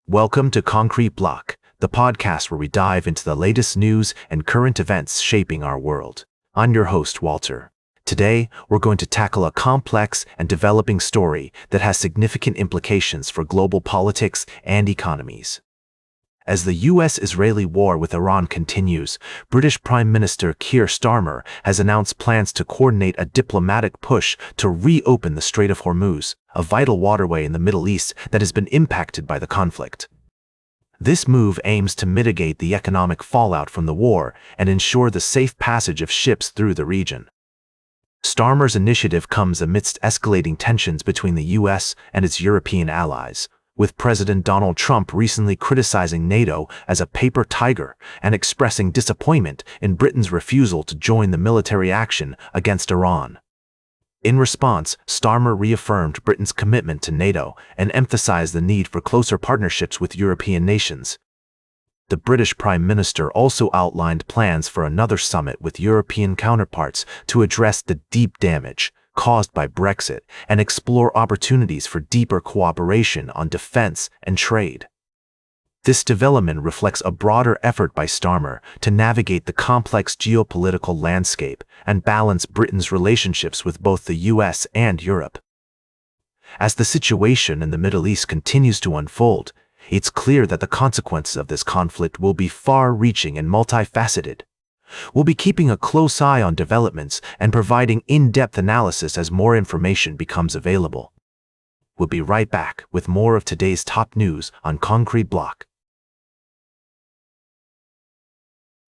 Welcome to Concrete Block, the podcast where we dive into the latest news and current events shaping our world. I'm your host, Walter. Today, we're going to tackle a complex and developing story that has significant implications for global politics and economies. As the US-Israeli war with Iran continues, British Prime Minister Keir Starmer has announced plans to coordinate a diplomatic push to reopen the Strait of Hormuz, a vital waterway in the Middle East that has been impacted by the conflict. This move aims to mitigate the economic fallout from the war and ensure the safe passage of ships through the region. Starmer's initiative comes amidst escalating tensions between the US and its European allies, with President Donald Trump recently criticizing NATO as a paper tiger and expressing disappointment in Britain's refusal to join the military action against Iran. In response, Starmer reaffirmed Britain's commitment to NATO and emphasized the need for closer partnerships with European nations. The British Prime Minister also outlined plans for another summit with European counterparts to address the deep damage caused by Brexit and explore opportunities for deeper cooperation on defense and trade. This development reflects a broader effort by Starmer to navigate the complex geopolitical landscape and balance Britain's relationships with both the US and Europe. As the situation in the Middle East continues to unfold, it's clear that the consequences of this conflict will be far-reaching and multifaceted. We'll be keeping a close eye on developments and providing in-depth analysis as more information becomes available. We'll be right back with more of today's top news on Concrete Block.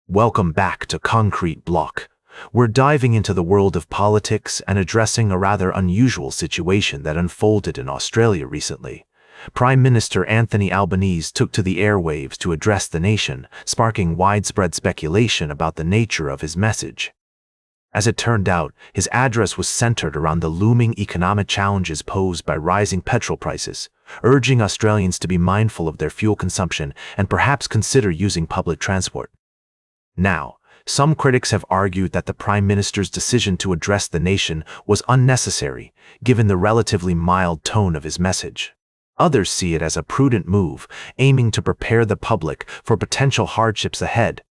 Welcome back to Concrete Block. We're diving into the world of politics and addressing a rather unusual situation that unfolded in Australia recently. Prime Minister Anthony Albanese took to the airwaves to address the nation, sparking widespread speculation about the nature of his message. As it turned out, his address was centered around the looming economic challenges posed by rising petrol prices, urging Australians to be mindful of their fuel consumption and perhaps consider using public transport. Now, some critics have argued that the Prime Minister's decision to address the nation was unnecessary, given the relatively mild tone of his message. Others see it as a prudent move, aiming to prepare the public for potential hardships ahead.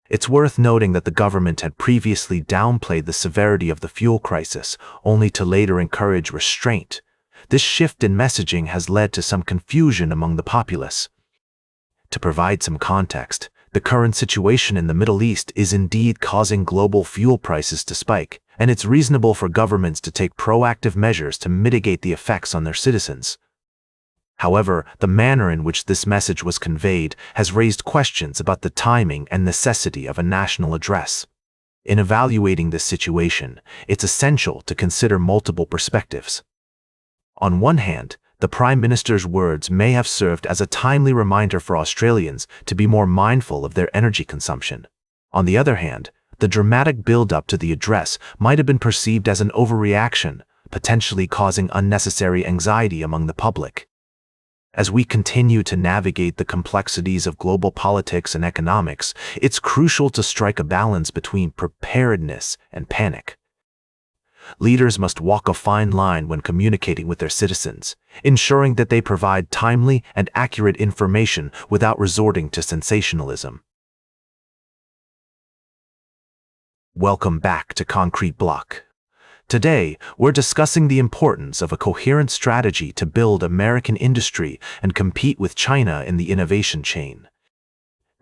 It's worth noting that the government had previously downplayed the severity of the fuel crisis, only to later encourage restraint. This shift in messaging has led to some confusion among the populace. To provide some context, the current situation in the Middle East is indeed causing global fuel prices to spike, and it's reasonable for governments to take proactive measures to mitigate the effects on their citizens. However, the manner in which this message was conveyed has raised questions about the timing and necessity of a national address. In evaluating this situation, it's essential to consider multiple perspectives. On one hand, the Prime Minister's words may have served as a timely reminder for Australians to be more mindful of their energy consumption. On the other hand, the dramatic build-up to the address might have been perceived as an overreaction, potentially causing unnecessary anxiety among the public. As we continue to navigate the complexities of global politics and economics, it's crucial to strike a balance between preparedness and panic. Leaders must walk a fine line when communicating with their citizens, ensuring that they provide timely and accurate information without resorting to sensationalism. Welcome back to Concrete Block. Today, we're discussing the importance of a coherent strategy to build American industry and compete with China in the innovation chain.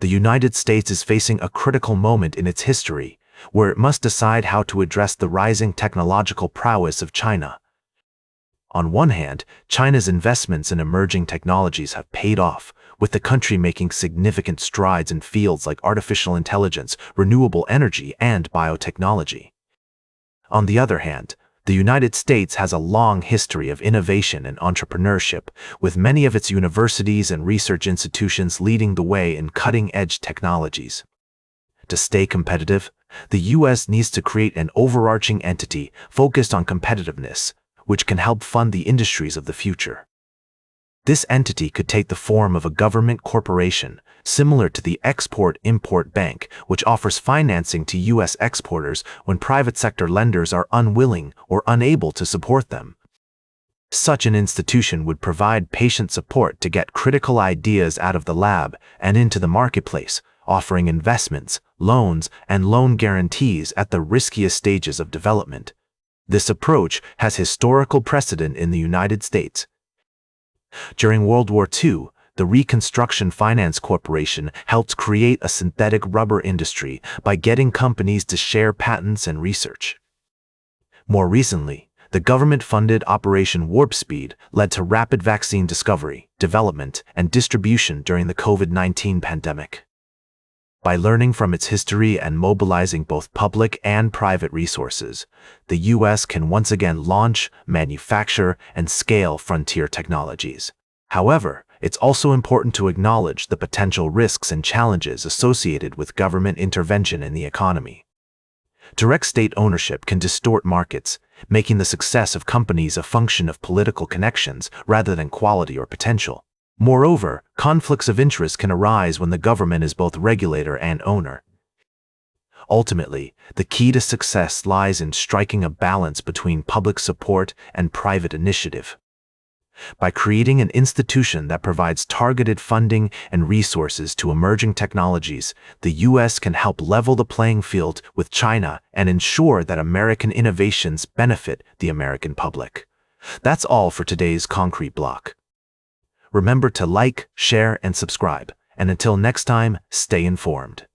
The United States is facing a critical moment in its history, where it must decide how to address the rising technological prowess of China. On one hand, China's investments in emerging technologies have paid off, with the country making significant strides in fields like artificial intelligence, renewable energy, and biotechnology. On the other hand, the United States has a long history of innovation and entrepreneurship, with many of its universities and research institutions leading the way in cutting-edge technologies. To stay competitive, the U.S. needs to create an overarching entity focused on competitiveness, which can help fund the industries of the future. This entity could take the form of a government corporation, similar to the Export-Import Bank, which offers financing to U.S. exporters when private sector lenders are unwilling or unable to support them. Such an institution would provide patient support to get critical ideas out of the lab and into the marketplace, offering investments, loans, and loan guarantees at the riskiest stages of development. This approach has historical precedent in the United States. During World War II, the Reconstruction Finance Corporation helped create a synthetic rubber industry by getting companies to share patents and research. More recently, the government-funded Operation Warp Speed led to rapid vaccine discovery, development, and distribution during the COVID-19 pandemic. By learning from its history and mobilizing both public and private resources, the U.S. can once again launch, manufacture, and scale frontier technologies. However, it's also important to acknowledge the potential risks and challenges associated with government intervention in the economy. Direct state ownership can distort markets, making the success of companies a function of political connections rather than quality or potential. Moreover, conflicts of interest can arise when the government is both regulator and owner. Ultimately, the key to success lies in striking a balance between public support and private initiative. By creating an institution that provides targeted funding and resources to emerging technologies, the U.S. can help level the playing field with China and ensure that American innovations benefit the American public. That's all for today's Concrete Block. Remember to like, share, and subscribe. And until next time, stay informed.